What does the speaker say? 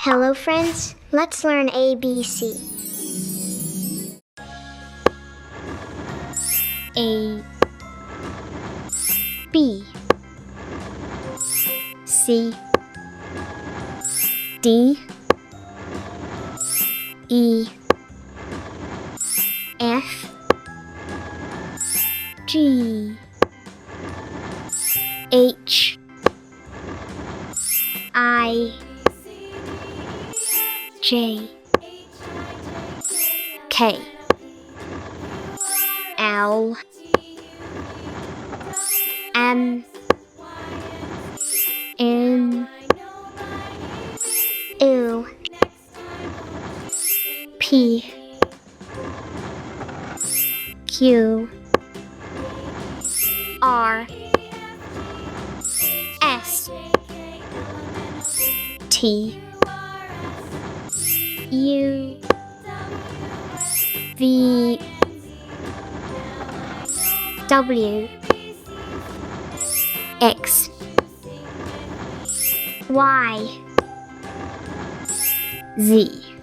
Hello friends, let's learn ABC. A B C D E F G H I J K L M N O P Q R S T U V W X Y Z.